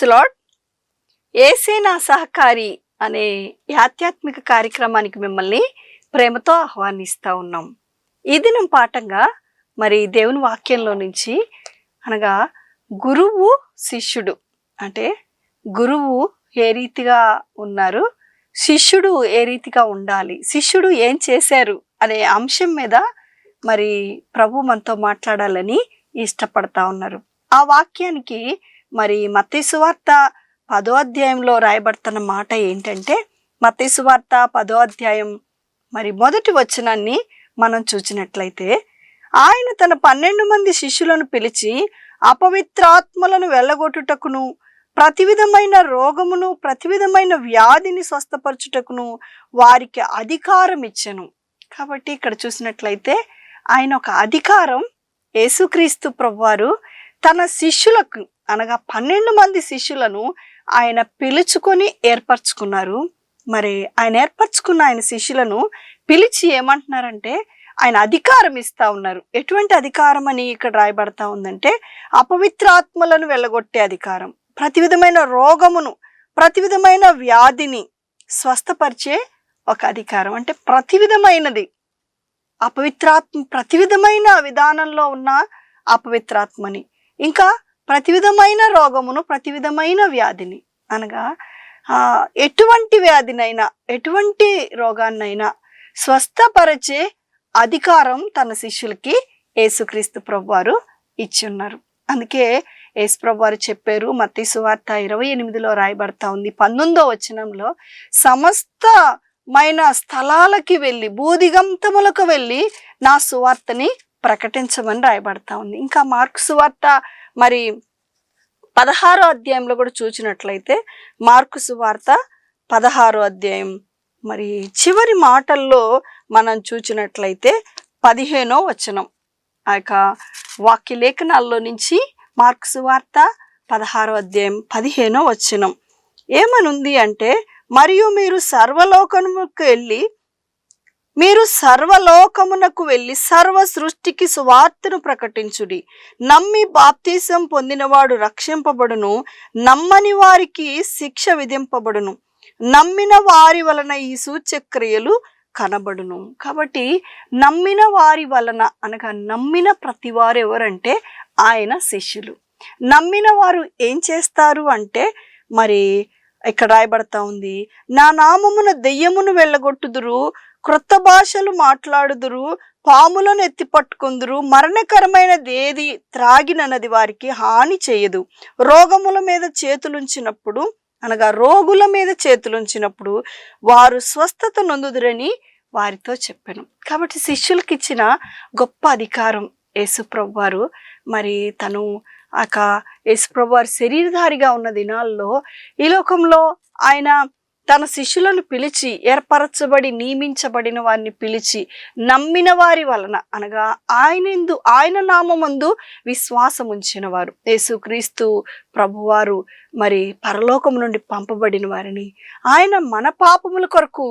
Praise lord. యేసే నా సహకారి అనే ఆధ్యాత్మిక కార్యక్రమానికి మిమ్మల్ని ప్రేమతో ఆహ్వానిస్తూ ఉన్నాం. ఈ దినం పాఠంగా మరి దేవుని వాక్యంలో నుంచి అనగా గురువు శిష్యుడు అంటే గురువు ఏ రీతిగా ఉన్నారు, శిష్యుడు ఏ రీతిగా ఉండాలి, శిష్యుడు ఏం చేశారు అనే అంశం మీద మరి ప్రభు మనతో మాట్లాడాలని ఇష్టపడతా ఉన్నారు. ఆ వాక్యానికి మరి మత్తయి సువార్త 10వ అధ్యాయంలో రాయబడుతున్న మాట ఏంటంటే, మత్తయి సువార్త 10వ అధ్యాయం మరి మొదటి వచనాన్ని మనం చూసినట్లయితే, ఆయన తన 12 మంది శిష్యులను పిలిచి అపవిత్రాత్మలను వెళ్ళగొట్టుటకును ప్రతి విధమైన రోగమును ప్రతి విధమైన వ్యాధిని స్వస్థపరచుటకును వారికి అధికారం ఇచ్చెను. కాబట్టి ఇక్కడ చూసినట్లయితే ఆయన ఒక అధికారం యేసుక్రీస్తు ప్రభువారు తన శిష్యులకు అనగా 12 మంది శిష్యులను ఆయన పిలుచుకొని ఏర్పరచుకున్నారు. మరి ఆయన ఏర్పరచుకున్న ఆయన శిష్యులను పిలిచి ఏమంటున్నారంటే ఆయన అధికారం ఇస్తా ఉన్నారు. ఎటువంటి అధికారం అని ఇక్కడ రాయబడతా ఉందంటే, అపవిత్రాత్మలను వెళ్ళగొట్టే అధికారం, ప్రతి విధమైన రోగమును ప్రతి విధమైన వ్యాధిని స్వస్థపరిచే ఒక అధికారం. అంటే ప్రతి విధమైనది అపవిత్రాత్మ, ప్రతి విధమైన విధానంలో ఉన్న అపవిత్రాత్మని, ఇంకా ప్రతి విధమైన రోగమును ప్రతి విధమైన వ్యాధిని అనగా ఎటువంటి వ్యాధినైనా ఎటువంటి రోగాన్నైనా స్వస్థపరిచే అధికారం తన శిష్యులకి యేసుక్రీస్తు ప్రభువారు ఇచ్చి ఉన్నారు. అందుకే యేసు ప్రభువారు చెప్పారు, మత్తయి సువార్త 28లో రాయబడతా ఉంది 19వ వచనంలో, సమస్తమైన స్థలాలకి వెళ్ళి భూదిగంతములకు వెళ్ళి నా సువార్తని ప్రకటించమని రాయబడతా ఉంది. ఇంకా మార్కు సువార్త మరి 16వ అధ్యాయంలో కూడా చూసినట్లయితే, మార్కు సువార్త 16వ అధ్యాయం మరి చివరి మాటల్లో మనం చూసినట్లయితే 15వ వచనం, ఆ యొక్క వాక్య లేఖనాల్లో నుంచి మార్కు సువార్త 16వ అధ్యాయం 15వ వచనం ఏమనుంది అంటే, మరియు మీరు సర్వలోకమునకు వెళ్ళి సర్వ సృష్టికి సువార్తను ప్రకటించుడి. నమ్మి బాప్తీసం పొందినవాడు రక్షింపబడును, నమ్మని వారికి శిక్ష విధింపబడును. నమ్మిన వారి వలన ఈ సూచక్రియలు కనబడును. కాబట్టి నమ్మిన వారి వలన అనగా నమ్మిన ప్రతి వారు ఎవరంటే ఆయన శిష్యులు. నమ్మిన వారు ఏం చేస్తారు అంటే, మరి ఇక్కడ రాయబడతా ఉంది, నా నామమున దెయ్యమును వెళ్ళగొట్టుదురు, క్రొత్త భాషలు మాట్లాడుదురు, పాములను ఎత్తి పట్టుకుందురు, మరణకరమైనది ఏది త్రాగినది వారికి హాని చేయదు. రోగుల మీద చేతులుంచినప్పుడు వారు స్వస్థత నొందుదురని వారితో చెప్పాను. కాబట్టి శిష్యులకు ఇచ్చిన గొప్ప అధికారం యేసుప్రభు వారు మరి తను యేసుప్రభు వారు శరీరధారిగా ఉన్న దినాల్లో ఈ లోకంలో ఆయన తన శిష్యులను పిలిచి ఏర్పరచబడి నియమించబడిన వారిని పిలిచి నమ్మిన వారి వలన అనగా ఆయన నామమందు విశ్వాసం ఉంచిన వారు, యేసుక్రీస్తు ప్రభువారు మరి పరలోకం నుండి పంపబడిన వారిని, ఆయన మన పాపముల కొరకు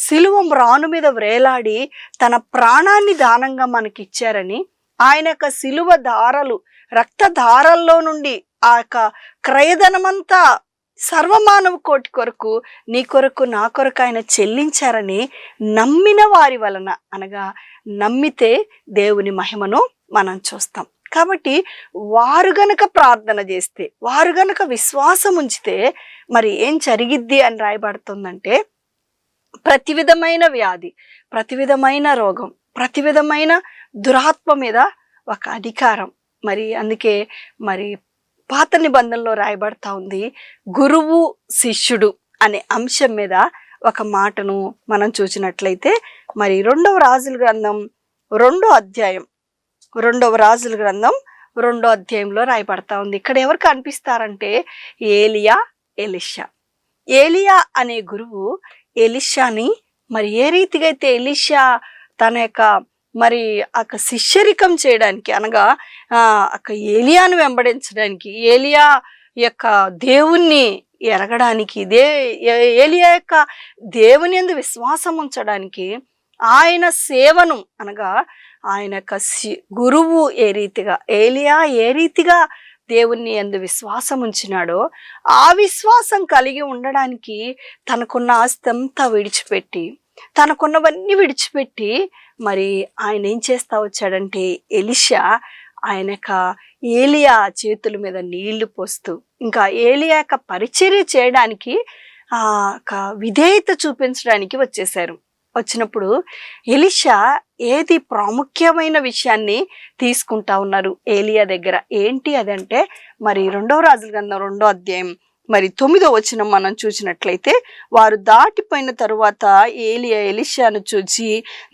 సిలువ మ్రాను మీద వ్రేలాడి తన ప్రాణాన్ని దానంగా మనకి ఇచ్చారని, ఆయన యొక్క సిలువ దారలు రక్తధారల్లో నుండి ఆ యొక్క క్రయధనమంతా సర్వమానవ కోటి కొరకు నీ కొరకు నా కొరకు ఆయన చెల్లించారని నమ్మిన వారి వలన అనగా నమ్మితే దేవుని మహిమను మనం చూస్తాం. కాబట్టి వారు గనక ప్రార్థన చేస్తే, వారు గనక విశ్వాసం ఉంచితే మరి ఏం జరిగిద్ది అని రాయబడుతుందంటే, ప్రతి విధమైన వ్యాధి, ప్రతి విధమైన రోగం, ప్రతి విధమైన దురాత్మ మీద ఒక అధికారం. మరి అందుకే మరి పాత నిబంధనలో రాయబడతా ఉంది, గురువు శిష్యుడు అనే అంశం మీద ఒక మాటను మనం చూసినట్లయితే, మరి 2వ రాజుల గ్రంథం 2వ అధ్యాయంలో రాయబడతా ఉంది. ఇక్కడ ఎవరు కనిపిస్తారంటే ఏలియా, ఎలీషా. ఏలియా అనే గురువు ఎలీషాని మరి ఏ రీతిగా అయితే ఎలీషా తన యొక్క మరి శిష్యరికం చేయడానికి అనగా ఏలియాను వెంబడించడానికి, ఏలియా యొక్క దేవుణ్ణి ఎరగడానికి, ఏలియా యొక్క దేవుని యందు విశ్వాసం ఉంచడానికి, ఆయన సేవను అనగా ఆయన యొక్క గురువు ఏ రీతిగా, ఏలియా ఏ రీతిగా దేవుని యందు విశ్వాసం ఉంచినాడో ఆ విశ్వాసం కలిగి ఉండడానికి తనకున్న ఆస్తి అంతా విడిచిపెట్టి, తనకున్నవన్నీ విడిచిపెట్టి మరి ఆయన ఏం చేస్తా వచ్చాడంటే, ఎలీషా ఆయన ఏలియా చేతుల మీద నీళ్లు పోస్తూ ఇంకా ఏలియా పరిచర్య చేయడానికి విధేయత చూపించడానికి వచ్చేసారు. వచ్చినప్పుడు ఎలీషా ఏది ప్రాముఖ్యమైన విషయాన్ని తీసుకుంటా ఉన్నారు ఏలియా దగ్గర. ఏంటి అదంటే మరి 2వ రాజుల గ్రంథం 2వ అధ్యాయం మరి 9వ వచనం మనం చూసినట్లయితే, వారు దాటిపోయిన తరువాత ఏలియా ఎలీషాను చూచి,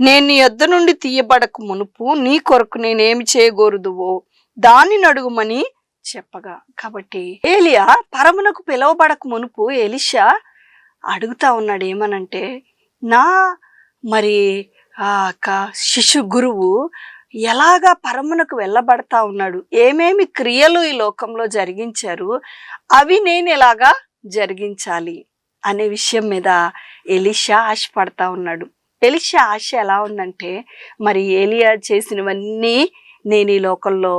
నేను నీ యొద్ద నుండి తీయబడక మునుపు నీ కొరకు నేనేమి చేయగోరుదువో దానిని అడుగుమని చెప్పగా. కాబట్టి ఏలియా పరమునకు పిలువబడక మునుపు ఎలీషా అడుగుతా ఉన్నాడు ఏమనంటే, నా మరి శిశు గురువు ఎలాగా పరమునకు వెళ్ళబడతా ఉన్నాడు, ఏమేమి క్రియలు ఈ లోకంలో జరిగించారు, అవి నేను ఎలాగా జరిగించాలి అనే విషయం మీద ఎలీషా ఆశపడతా ఉన్నాడు. ఎలీషా ఆశ ఎలా ఉందంటే, మరి ఏలియా చేసినవన్నీ నేను ఈ లోకంలో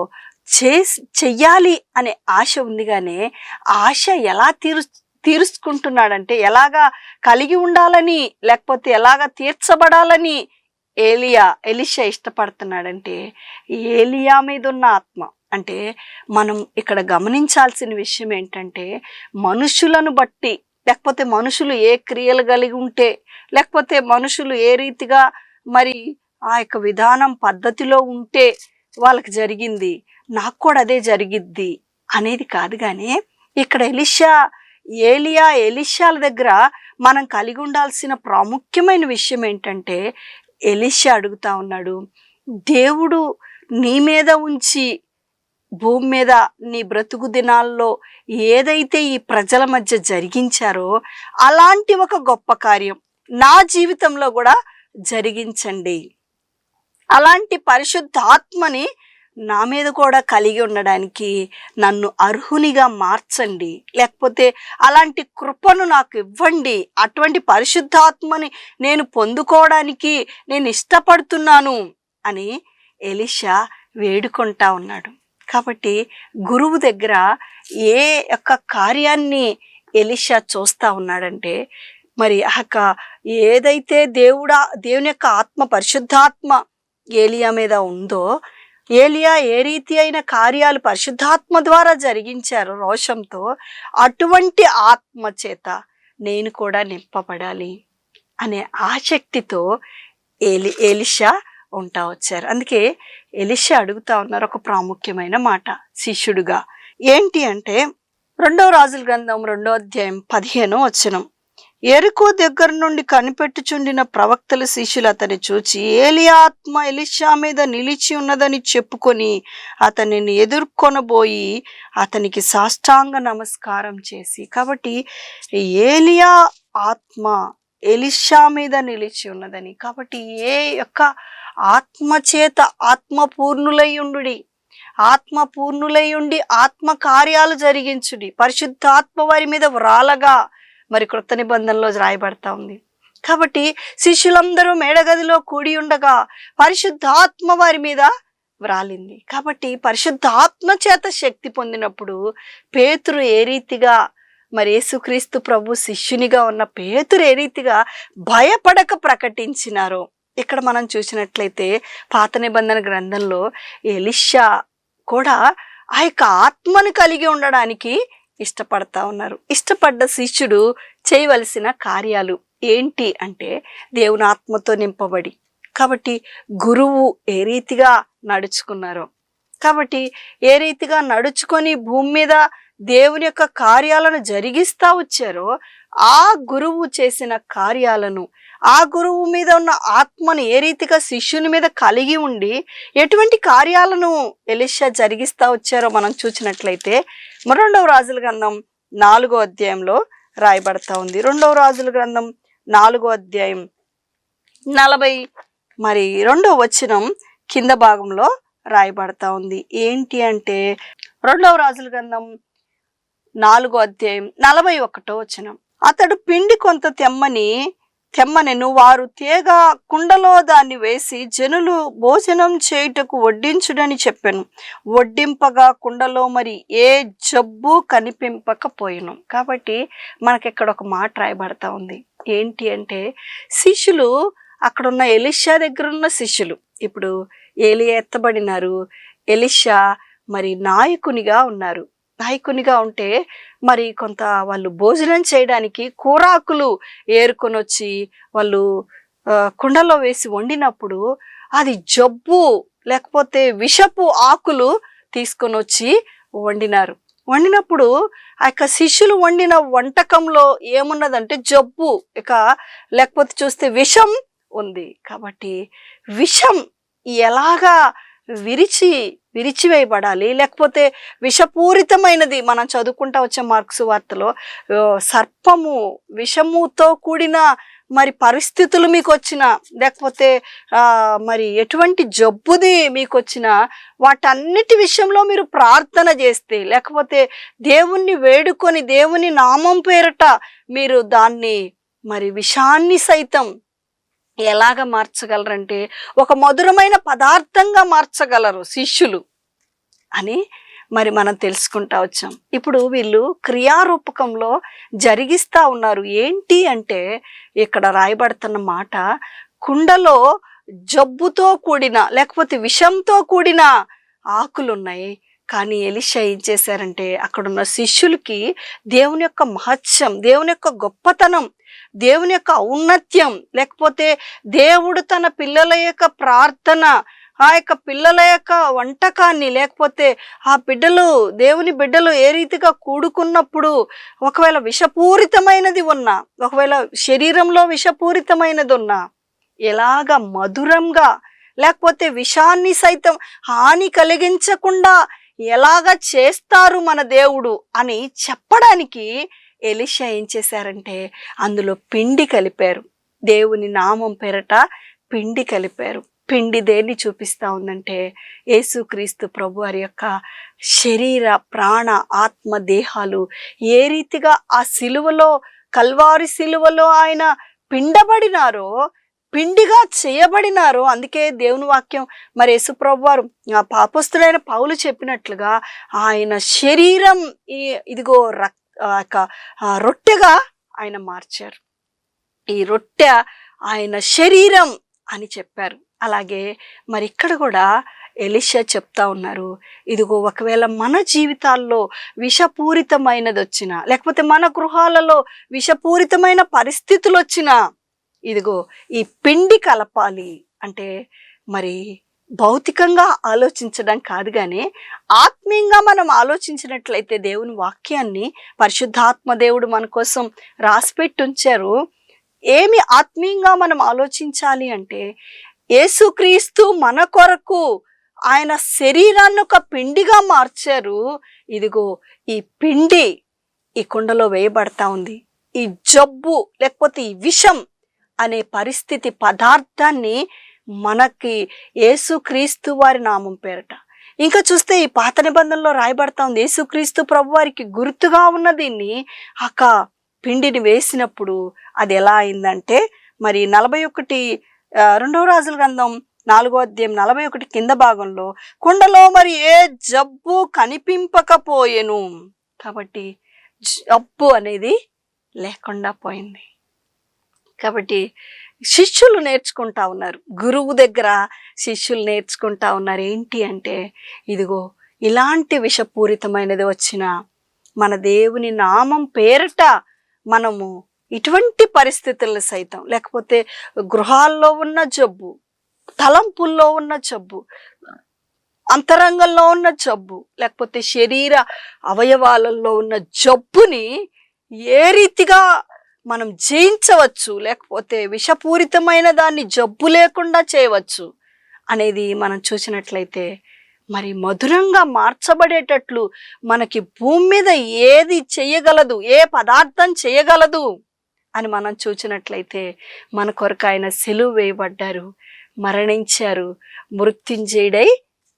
చెయ్యాలి అనే ఆశ ఉంది. కానీ ఆశ ఎలా తీర్చుకుంటున్నాడంటే, ఎలాగా కలిగి ఉండాలని లేకపోతే ఎలాగా తీర్చబడాలని ఎలీషా ఇష్టపడుతున్నాడంటే, ఏలియా మీద ఉన్న ఆత్మ. అంటే మనం ఇక్కడ గమనించాల్సిన విషయం ఏంటంటే, మనుషులను బట్టి లేకపోతే మనుషులు ఏ క్రియలు కలిగి ఉంటే లేకపోతే మనుషులు ఏ రీతిగా మరి ఆ యొక్క విధానం పద్ధతిలో ఉంటే వాళ్ళకి జరిగింది, నాకు కూడా అదే జరిగిద్ది అనేది కాదు. కానీ ఇక్కడ ఎలీషాల దగ్గర మనం కలిగి ఉండాల్సిన ప్రాముఖ్యమైన విషయం ఏంటంటే, ఎలీషా అడుగుతా ఉన్నాడు, దేవుడు నీ మీద ఉంచి భూమి మీద నీ బ్రతుకు దినాల్లో ఏదైతే ఈ ప్రజల మధ్య జరిగించారో అలాంటి ఒక గొప్ప కార్యం నా జీవితంలో కూడా జరిగించండి. అలాంటి పరిశుద్ధాత్మని నా మీద కూడా కలిగి ఉండడానికి నన్ను అర్హునిగా మార్చండి, లేకపోతే అలాంటి కృపను నాకు ఇవ్వండి, అటువంటి పరిశుద్ధాత్మని నేను పొందుకోవడానికి నేను ఇష్టపడుతున్నాను అని ఎలీషా వేడుకుంటా ఉన్నాడు. కాబట్టి గురువు దగ్గర ఏ యొక్క కార్యాన్ని ఎలీషా చూస్తా ఉన్నాడంటే, మరి ఏదైతే దేవుని యొక్క ఆత్మ పరిశుద్ధాత్మ ఏలియా మీద ఉందో, ఏలియా ఏ రీతి అయిన కార్యాలు పరిశుద్ధాత్మ ద్వారా జరిగించారో రోషంతో, అటువంటి ఆత్మ చేత నేను కూడా నింపబడాలి అనే ఆసక్తితో ఎలీషా ఉంటా వచ్చారు. అందుకే ఎలీషా అడుగుతా ఉన్నారు ఒక ప్రాముఖ్యమైన మాట శిష్యుడుగా. ఏంటి అంటే 2వ రాజుల గ్రంథం 2వ అధ్యాయం 15వ వచనం, యెరికో దగ్గర నుండి కనిపెట్టుచుండిన ప్రవక్తల శిష్యులు అతన్ని చూచి, ఏలియా ఆత్మ ఎలీషా మీద నిలిచి ఉన్నదని చెప్పుకొని అతనిని ఎదుర్కొనబోయి అతనికి సాష్టాంగ నమస్కారం చేసి. కాబట్టి ఏలియా ఆత్మ ఎలీషా మీద నిలిచి ఉన్నదని, కాబట్టి ఏ యొక్క ఆత్మచేత ఆత్మపూర్ణులై ఉండి ఆత్మ కార్యాలు జరిగించుడి, పరిశుద్ధాత్మ వారి మీద వ్రాలగా మరి క్రొత్త నిబంధనలో రాయబడతా ఉంది. కాబట్టి శిష్యులందరూ మేడగదిలో కూడి ఉండగా పరిశుద్ధాత్మ వారి మీద వ్రాలింది. కాబట్టి పరిశుద్ధాత్మ చేత శక్తి పొందినప్పుడు పేతురు ఏ రీతిగా, మరి యేసుక్రీస్తు ప్రభు శిష్యునిగా ఉన్న పేతురు ఏ రీతిగా భయపడక ప్రకటించినారో ఇక్కడ మనం చూసినట్లయితే పాత నిబంధన గ్రంథంలో ఎలీషా కూడా ఆ యొక్క ఆత్మను కలిగి ఉండడానికి ఇష్టపడతా ఉన్నారు. ఇష్టపడ్డ శిష్యుడు చేయవలసిన కార్యాలు ఏంటి అంటే దేవుని ఆత్మతో నింపబడి, కాబట్టి గురువు ఏ రీతిగా నడుచుకున్నారో, కాబట్టి ఏ రీతిగా నడుచుకొని భూమి మీద దేవుని యొక్క కార్యాలను జరిగిస్తా వచ్చారో ఆ గురువు చేసిన కార్యాలను, ఆ గురువు మీద ఉన్న ఆత్మను ఏ రీతిగా శిష్యుని మీద కలిగి ఉండి ఎటువంటి కార్యాలను ఎలీషా జరిగిస్తా వచ్చారో మనం చూసినట్లయితే 2వ రాజుల గ్రంథం 4వ అధ్యాయంలో రాయబడతా ఉంది. 2వ రాజుల గ్రంథం 4వ అధ్యాయం 42వ వచనం కింద భాగంలో రాయబడతా ఉంది. ఏంటి అంటే 2వ రాజుల గ్రంథం 4వ అధ్యాయం 41వ వచనం, అతడు పిండి కొంత తెమ్మని తెమ్మనెను. వారు తేగ కుండలో దాన్ని వేసి జనులు భోజనం చేయుటకు వడ్డించుడని చెప్పాను. వడ్డింపగా కుండలో మరి ఏ జబ్బు కనిపింపకపోయెను. కాబట్టి మనకి ఇక్కడ ఒక మాట రాయబడతా ఉంది. ఏంటి అంటే, శిష్యులు అక్కడున్న ఎలీషా దగ్గర ఉన్న శిష్యులు ఇప్పుడు ఏలియా ఎత్తబడినారు. ఎలీషా మరి నాయకునిగా ఉన్నారు. నాయకునిగా ఉంటే మరి కొంత వాళ్ళు భోజనం చేయడానికి కూరాకులు ఏరుకొని వచ్చి వాళ్ళు కుండలో వేసి వండినప్పుడు అది జబ్బు లేకపోతే విషపు ఆకులు తీసుకొని వచ్చి వండినారు. వండినప్పుడు ఆ యొక్క శిష్యులు వండిన వంటకంలో ఏమున్నదంటే జబ్బు, ఇక లేకపోతే చూస్తే విషం ఉంది. కాబట్టి విషం ఎలాగా విరిచివేయబడాలి, లేకపోతే విషపూరితమైనది మనం చదువుకుంటా వచ్చే మార్క్స్ వార్తలో సర్పము విషముతో కూడిన మరి పరిస్థితులు మీకు వచ్చిన, లేకపోతే మరి ఎటువంటి జబ్బుది మీకు వచ్చిన, వాటన్నిటి విషయంలో మీరు ప్రార్థన చేస్తే, లేకపోతే దేవుణ్ణి వేడుకొని దేవుని నామం పేరట మీరు దాన్ని మరి విషాన్ని సైతం ఎలాగ మార్చగలరంటే ఒక మధురమైన పదార్థంగా మార్చగలరు శిష్యులు అని మరి మనం తెలుసుకుంటా వచ్చాం. ఇప్పుడు వీళ్ళు క్రియారూపకంలో జరిగిస్తా ఉన్నారు. ఏంటి అంటే ఇక్కడ రాయబడుతున్న మాట, కుండలో జబ్బుతో కూడిన లేకపోతే విషంతో కూడిన ఆకులున్నాయి. కానీ ఎలీషా ఏం చేశారంటే అక్కడున్న శిష్యులకి దేవుని యొక్క మహత్యం, దేవుని యొక్క గొప్పతనం, దేవుని యొక్క ఔన్నత్యం, లేకపోతే దేవుడు తన పిల్లల యొక్క ప్రార్థన, ఆ యొక్క పిల్లల యొక్క వంటకాన్ని, లేకపోతే ఆ దేవుని బిడ్డలు ఏ రీతిగా కూడుకున్నప్పుడు ఒకవేళ విషపూరితమైనది ఉన్నా, ఒకవేళ శరీరంలో విషపూరితమైనది ఉన్నా ఎలాగ మధురంగా, లేకపోతే విషాన్ని సైతం హాని కలిగించకుండా ఎలాగ చేస్తారు మన దేవుడు అని చెప్పడానికి ఎలీషా ఏం చేశారంటే అందులో పిండి కలిపారు. దేవుని నామం పేరట పిండి కలిపారు. పిండి దేన్ని చూపిస్తా ఉందంటే యేసుక్రీస్తు ప్రభు వారి యొక్క శరీర ప్రాణ ఆత్మ దేహాలు ఏ రీతిగా ఆ సిలువలో, కల్వారి సిలువలో ఆయన పిండబడినారో, పిండిగా చేయబడినారో. అందుకే దేవుని వాక్యం మరి యేసుప్రభు వారు పాపస్తుడైన పౌలు చెప్పినట్లుగా ఆయన శరీరం ఇదిగో రొట్టెగా ఆయన మార్చారు. ఈ రొట్టె ఆయన శరీరం అని చెప్పారు. అలాగే మరి ఇక్కడ కూడా ఎలీషా చెప్తా ఉన్నారు, ఇదిగో ఒకవేళ మన జీవితాల్లో విషపూరితమైనది వచ్చినా, లేకపోతే మన గృహాలలో విషపూరితమైన పరిస్థితులు వచ్చినా, ఇదిగో ఈ పిండి కలపాలి. అంటే మరి భౌతికంగా ఆలోచించడం కాదు, కానీ ఆత్మీయంగా మనం ఆలోచించినట్లయితే దేవుని వాక్యాన్ని పరిశుద్ధాత్మ దేవుడు మన కోసం రాసిపెట్టి ఉంచారు. ఏమి ఆత్మీయంగా మనం ఆలోచించాలి అంటే యేసుక్రీస్తు మన కొరకు ఆయన శరీరాన్ని ఒక పిండిగా మార్చారు. ఇదిగో ఈ పిండి ఈ కుండలో వేయబడతా ఉంది. ఈ జబ్బు లేకపోతే ఈ విషం అనే పరిస్థితి పదార్థాన్ని మనకి యేసుక్రీస్తు వారి నామం పేరట, ఇంకా చూస్తే ఈ పాత నిబంధనలో రాయబడతా ఉంది, యేసుక్రీస్తు ప్రభు వారికి గుర్తుగా ఉన్న దీన్ని పిండిని వేసినప్పుడు అది ఎలా అయిందంటే మరి 2 రాజుల గ్రంథం 4వ అధ్యాయం 41 కింద భాగంలో కుండలో మరి ఏ జబ్బు కనిపింపకపోయెను. కాబట్టి జబ్బు అనేది లేకుండా పోయింది. కాబట్టి శిష్యులు నేర్చుకుంటా ఉన్నారు, గురువు దగ్గర శిష్యులు నేర్చుకుంటా ఉన్నారు. ఏంటి అంటే ఇదిగో ఇలాంటి విషపూరితమైనది వచ్చిన మన దేవుని నామం పేరట మనము ఇటువంటి పరిస్థితులను సైతం, లేకపోతే గృహాల్లో ఉన్న జబ్బు, తలంపుల్లో ఉన్న జబ్బు, అంతరంగంలో ఉన్న జబ్బు, లేకపోతే శరీర అవయవాలలో ఉన్న జబ్బుని ఏ రీతిగా మనం జయించవచ్చు, లేకపోతే విషపూరితమైన దాన్ని జబ్బు లేకుండా చేయవచ్చు అనేది మనం చూసినట్లయితే మరి మధురంగా మార్చబడేటట్లు మనకి భూమి మీద ఏది చేయగలదు, ఏ పదార్థం చేయగలదు అని మనం చూసినట్లయితే మన కొరకు ఆయన సిలువ వేయబడ్డారు, మరణించారు, మృత్యుంజయుడై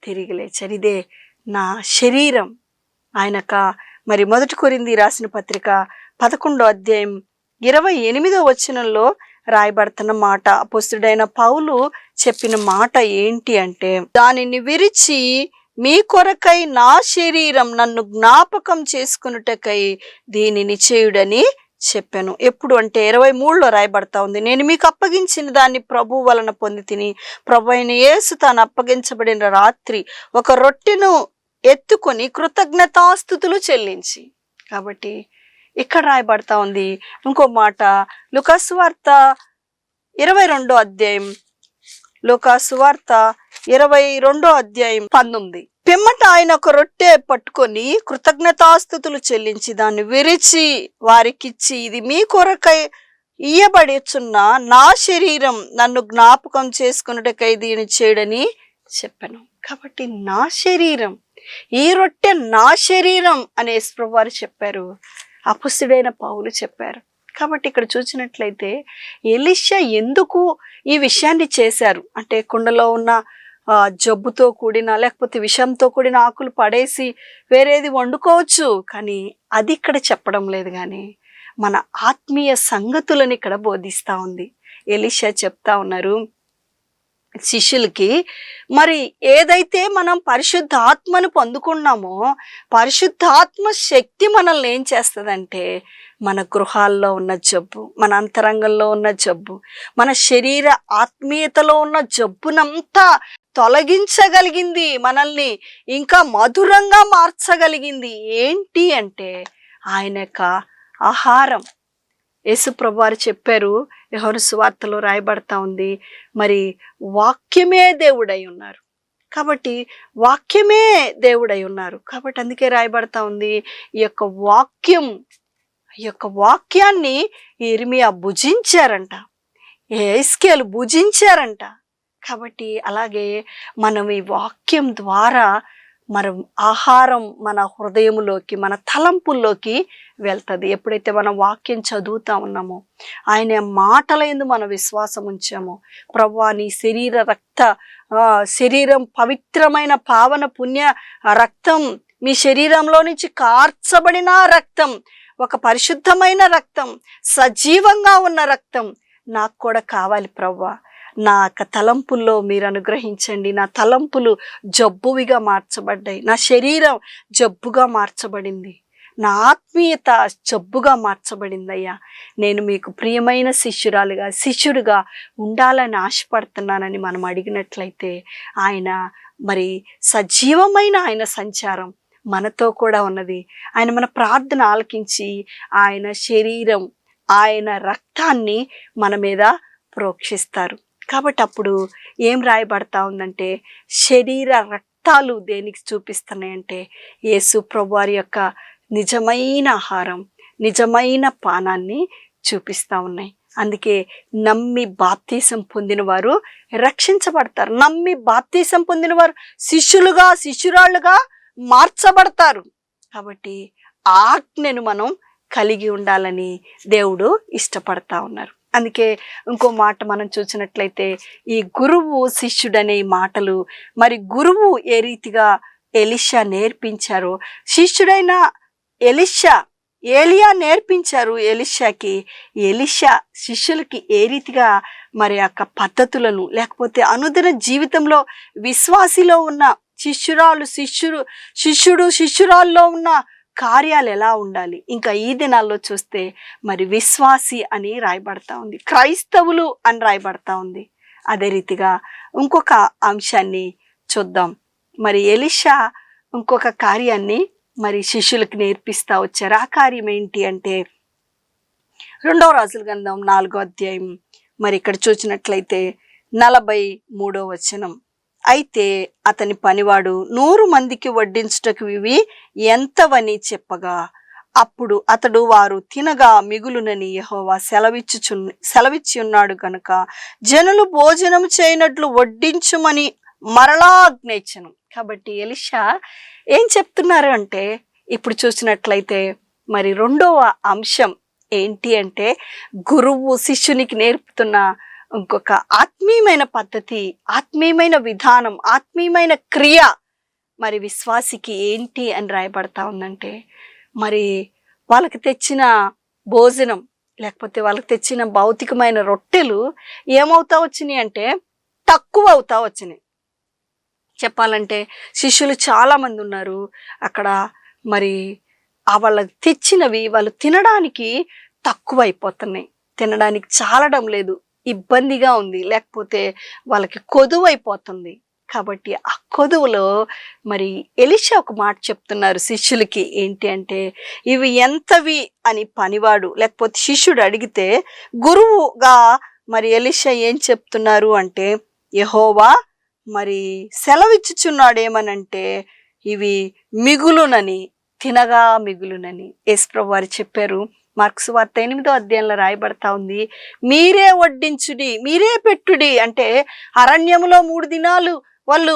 తిరిగి లేచారు. ఇదే నా శరీరం. ఆయనక మరి 1 కొరింథీ రాసిన పత్రిక 11వ అధ్యాయం 28వ వచనంలో రాయబడుతున్న మాట, అపొస్తలుడైన పౌలు చెప్పిన మాట ఏంటి అంటే, దానిని విరిచి మీ కొరకై నా శరీరం నన్ను జ్ఞాపకం చేసుకున్నటకై దీనిని చేయుడని చెప్పాను. ఎప్పుడు అంటే 23లో రాయబడతా ఉంది, నేను మీకు అప్పగించిన దాన్ని ప్రభు వలన పొంది తిని, ప్రభు అయిన యేసు తాను అప్పగించబడిన రాత్రి ఒక రొట్టెను ఎత్తుకొని కృతజ్ఞతాస్తుతులు చెల్లించి. కాబట్టి ఇక్కడ రాయబడతా ఉంది. ఇంకో మాట లూకా సువార్త 22వ అధ్యాయం, లూకా సువార్త 22వ అధ్యాయం 19. పిమ్మట ఆయన ఒక రొట్టె పట్టుకొని కృతజ్ఞతాస్తుతులు చెల్లించి దాన్ని విరిచి వారికిచ్చి, ఇది మీ కొరకై ఇయ్యబడుచున్న నా శరీరం నన్ను జ్ఞాపకం చేసుకున్నటకై దీన్ని చేయడని చెప్పాను. కాబట్టి నా శరీరం, ఈ రొట్టె నా శరీరం అనే యేసు వారు చెప్పారు, అపొస్తలుడైన పౌలు చెప్పారు. కాబట్టి ఇక్కడ చూసినట్లయితే ఎలీషా ఎందుకు ఈ విషయాన్ని చేశారు అంటే, కుండలో ఉన్న జబ్బుతో కూడిన లేకపోతే విషంతో కూడిన ఆకులు పడేసి వేరేది వండుకోవచ్చు, కానీ అది ఇక్కడ చెప్పడం లేదు. కానీ మన ఆత్మీయ సంగతులను ఇక్కడ బోధిస్తూ ఉంది. ఎలీషా చెప్తా ఉన్నారు శిష్యులకి, మరి ఏదైతే మనం పరిశుద్ధ ఆత్మను పొందుకున్నామో, పరిశుద్ధాత్మ శక్తి మనల్ని ఏం చేస్తుందంటే, మన గృహాల్లో ఉన్న జబ్బు, మన అంతరంగంలో ఉన్న జబ్బు, మన శరీర ఆత్మీయతలో ఉన్న జబ్బునంతా తొలగించగలిగింది, మనల్ని ఇంకా మధురంగా మార్చగలిగింది. ఏంటి అంటే ఆయన యొక్క ఆహారం. యేసు ప్రభువారు చెప్పారు, యోహాను సువార్తలో రాయబడతా ఉంది, మరి వాక్యమే దేవుడై ఉన్నారు. కాబట్టి వాక్యమే దేవుడై ఉన్నారు. కాబట్టి అందుకే రాయబడతా ఉంది, ఈ యొక్క వాక్యాన్ని ఇర్మియా భుజించారంట, యేస్కేలు భుజించారంట. కాబట్టి అలాగే మనం ఈ వాక్యం ద్వారా మనం ఆహారం మన హృదయంలోకి, మన తలంపుల్లోకి వెళ్తుంది. ఎప్పుడైతే మనం వాక్యం చదువుతా ఉన్నామో, ఆయన మాటల యందు మన విశ్వాసం ఉంచామో, ప్రభువా నీ శరీరం పవిత్రమైన పావన పుణ్య రక్తం, మీ శరీరంలో నుంచి కార్చబడిన రక్తం, ఒక పరిశుద్ధమైన రక్తం, సజీవంగా ఉన్న రక్తం నాకు కూడా కావాలి ప్రభువా, నా యొక్క తలంపుల్లో మీరు అనుగ్రహించండి. నా తలంపులు జబ్బువిగా మార్చబడ్డాయి, నా శరీరం జబ్బుగా మార్చబడింది, నా ఆత్మీయత జబ్బుగా మార్చబడిందయ్యా. నేను మీకు ప్రియమైన శిష్యుడిగా ఉండాలని ఆశపడుతున్నానని మనం అడిగినట్లయితే, ఆయన మరి సజీవమైన ఆయన సంచారం మనతో కూడా ఉన్నది. ఆయన మన ప్రార్థన ఆలకించి ఆయన శరీరం, ఆయన రక్తాన్ని మన మీద ప్రోక్షిస్తారు. కాబట్టి అప్పుడు ఏం రాయబడతా ఉందంటే, శరీర రక్తాలు దేనికి చూపిస్తున్నాయంటే, యేసు ప్రభువారి యొక్క నిజమైన ఆహారం, నిజమైన పానాన్ని చూపిస్తూ ఉన్నాయి. అందుకే నమ్మి బాప్తీసం పొందిన వారు రక్షించబడతారు, నమ్మి బాప్తీసం పొందిన వారు శిష్యురాళ్ళుగా మార్చబడతారు. కాబట్టి ఆజ్ఞను మనం కలిగి ఉండాలని దేవుడు ఇష్టపడతా ఉన్నారు. అందుకే ఇంకో మాట మనం చూసినట్లయితే, ఈ గురువు శిష్యుడనే మాటలు, మరి గురువు ఏ రీతిగా ఎలీషా నేర్పించారో, శిష్యుడైన ఏలియా నేర్పించారు ఎలీషాకి, ఎలీషా శిష్యులకి ఏ రీతిగా మరి యొక్క పద్ధతులను, లేకపోతే అనుదిన జీవితంలో విశ్వాసిలో ఉన్న శిష్యురాల్లో ఉన్న కార్యాలు ఎలా ఉండాలి. ఇంకా ఈ దినాల్లో చూస్తే మరి విశ్వాసి అని రాయబడతా ఉంది, క్రైస్తవులు అని రాయబడతా ఉంది. అదే రీతిగా ఇంకొక అంశాన్ని చూద్దాం. మరి ఎలీషా ఇంకొక కార్యాన్ని మరి శిష్యులకు నేర్పిస్తా వచ్చారు. ఆ కార్యం ఏంటి అంటే, 2వ రాజుల గ్రంథం 4వ అధ్యాయం మరి ఇక్కడ చూసినట్లయితే 43వ వచనం. అయితే అతని పనివాడు 100 మందికి వడ్డించుటకు ఇవి ఎంతవని అప్పుడు అతడు వారు తినగా మిగులునని యెహోవా సెలవిచ్చి ఉన్నాడు గనుక జనులు భోజనం చేయనట్లు వడ్డించుమని మరలా ఆజ్ఞయించెను. కాబట్టి ఎలీషా ఏం చెప్తున్నారు అంటే, ఇప్పుడు చూసినట్లయితే మరి 2వ అంశం ఏంటి అంటే, గురువు శిష్యునికి నేర్పుతున్న ఇంకొక ఆత్మీయమైన పద్ధతి, ఆత్మీయమైన విధానం, ఆత్మీయమైన క్రియ మరి విశ్వాసికి ఏంటి అని రాయబడతా ఉందంటే, మరి వాళ్ళకి తెచ్చిన భోజనం, లేకపోతే వాళ్ళకి తెచ్చిన భౌతికమైన రొట్టెలు ఏమవుతా వచ్చినాయి అంటే తక్కువ అవుతా వచ్చినాయి. చెప్పాలంటే శిష్యులు చాలా మంది ఉన్నారు అక్కడ. మరి వాళ్ళకి తెచ్చినవి వాళ్ళు తినడానికి తక్కువ అయిపోతున్నాయి, తినడానికి చాలడం లేదు, ఇబ్బందిగా ఉంది, లేకపోతే వాళ్ళకి కొదువు అయిపోతుంది. కాబట్టి ఆ కొదువులో మరి ఎలీషా ఒక మాట చెప్తున్నారు శిష్యులకి. ఏంటి అంటే, ఇవి ఎంతవి అని పనివాడు లేకపోతే శిష్యుడు అడిగితే గురువుగా మరి ఎలీషా ఏం చెప్తున్నారు అంటే, యెహోవా మరి సెలవిచ్చుచున్నాడు ఏమనంటే, ఇవి మిగులునని, తినగా మిగులునని యేసుప్రభువు వారు చెప్పారు. మార్కు సువార్త 8వ అధ్యాయంలో రాయబడతా ఉంది, మీరే వడ్డించుడి, మీరే పెట్టుడి. అంటే అరణ్యములో 3 దినాలు వాళ్ళు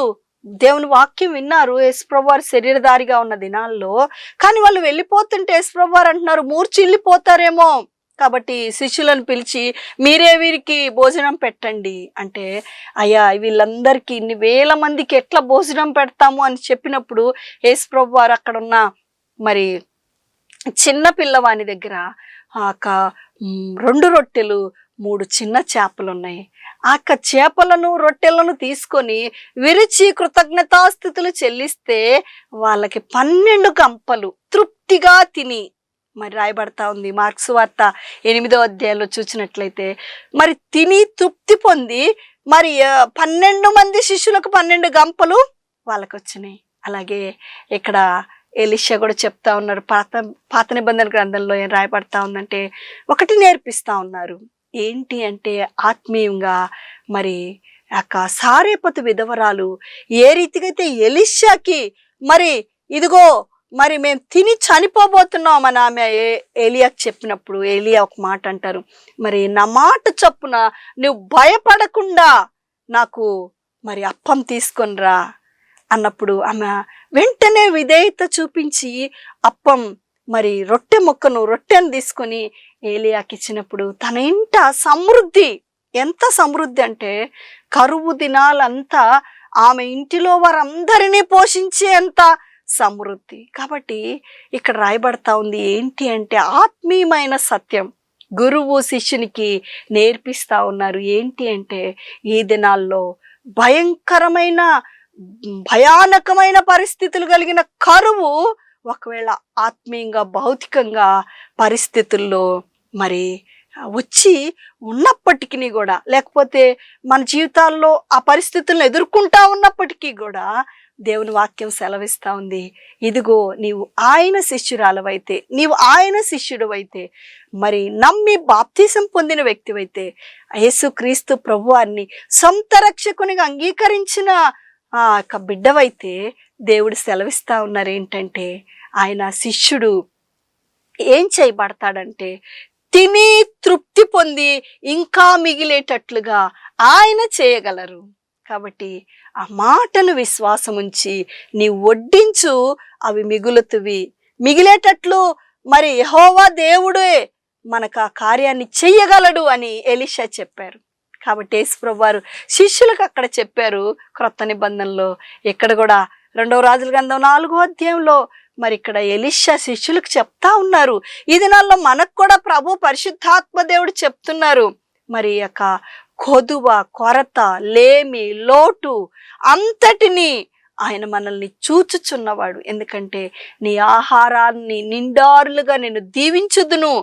దేవుని వాక్యం విన్నారు యేసుప్రభువు వారు శరీరధారిగా ఉన్న దినాల్లో. కానీ వాళ్ళు వెళ్ళిపోతుంటే యేసుప్రభువు వారు అంటున్నారు మూర్ఛిల్లిపోతారేమో, కాబట్టి శిష్యులను పిలిచి మీరే వీరికి భోజనం పెట్టండి అంటే, అయ్యా వీళ్ళందరికీ ఇన్ని వేల మందికి ఎట్లా భోజనం పెడతాము అని చెప్పినప్పుడు యేసుప్రభువు వారు అక్కడ ఉన్న మరి చిన్న పిల్లవాని దగ్గర 2 రొట్టెలు 3 చిన్న చేపలు ఉన్నాయి. ఆ చేపలను రొట్టెలను తీసుకొని విరిచి కృతజ్ఞతాస్థుతులు చెల్లిస్తే వాళ్ళకి 12 గంపలు తృప్తిగా తిని మరి రాయబడతా ఉంది. మార్కు సువార్త 8వ అధ్యాయంలో చూసినట్లయితే మరి తిని తృప్తి పొంది మరి 12 మంది శిష్యులకు 12 గంపలు వాళ్ళకి వచ్చినాయి. అలాగే ఇక్కడ ఎలీషా కూడా చెప్తా ఉన్నారు, పాత నిబంధన గ్రంథంలో ఏం రాయబడతా ఉందంటే ఒకటి నేర్పిస్తా ఉన్నారు. ఏంటి అంటే ఆత్మీయంగా మరి సారేపతు విధవరాలు ఏ రీతిగా అయితే ఎలీషాకి మరి ఇదిగో మరి మేము తిని చనిపోబోతున్నాం అని ఆమె ఏలియాకి చెప్పినప్పుడు ఏలియా ఒక మాట అంటారు, మరి నా మాట చొప్పున నువ్వు భయపడకుండా నాకు మరి అప్పం తీసుకొనిరా అన్నప్పుడు ఆమె వెంటనే విధేయత చూపించి అప్పం మరి రొట్టెను తీసుకొని ఏలియాకి ఇచ్చినప్పుడు తన ఇంట సమృద్ధి, ఎంత సమృద్ధి అంటే కరువు దినాలంతా ఆమె ఇంటిలో వారందరినీ పోషించేంత సమృద్ధి. కాబట్టి ఇక్కడ రాయబడతా ఉంది ఏంటి అంటే ఆత్మీయమైన సత్యం గురువు శిష్యునికి నేర్పిస్తా ఉన్నారు. ఏంటి అంటే ఈ దినాల్లో భయానకమైన పరిస్థితులు కలిగిన కరువు ఒకవేళ ఆత్మీయంగా భౌతికంగా పరిస్థితుల్లో మరి వచ్చి ఉన్నప్పటికీ కూడా, లేకపోతే మన జీవితాల్లో ఆ పరిస్థితులను ఎదుర్కొంటా ఉన్నప్పటికీ కూడా దేవుని వాక్యం సెలవిస్తా ఉంది, ఇదిగో నీవు ఆయన శిష్యురాలవైతే, నీవు ఆయన శిష్యుడు మరి నమ్మి బాప్తిసం పొందిన వ్యక్తివైతే, యేసుక్రీస్తు ప్రభువారిని సొంత రక్షకునిగా అంగీకరించిన బిడ్డవైతే దేవుడు సెలవిస్తా ఉన్నారు ఏంటంటే, ఆయన శిష్యుడు ఏం చేయబడతాడంటే తిని తృప్తి పొంది ఇంకా మిగిలేటట్లుగా ఆయన చేయగలరు. కాబట్టి ఆ మాటను విశ్వాసం ఉంచి నీవు వడ్డించు, అవి మిగిలేటట్లు మరి యెహోవా దేవుడే మనకు ఆ కార్యాన్ని చెయ్యగలడు అని ఎలీషా చెప్పారు. కాబట్టి యేసుప్రభువు వారు శిష్యులకు అక్కడ చెప్పారు. క్రొత్త నిబంధనలో ఇక్కడ కూడా 2వ రాజుల గ్రంథం 4వ అధ్యాయంలో మరి ఇక్కడ ఎలీషా శిష్యులకు చెప్తా ఉన్నారు. ఈ దినాల్లో మనకు కూడా ప్రభు పరిశుద్ధాత్మ దేవుడు చెప్తున్నారు, మరి కొదువ, కొరత, లేమి, లోటు అంతటిని ఆయన మనల్ని చూచుచున్నవాడు. ఎందుకంటే నీ ఆహారాన్ని నిండారులుగా నేను దీవించుదును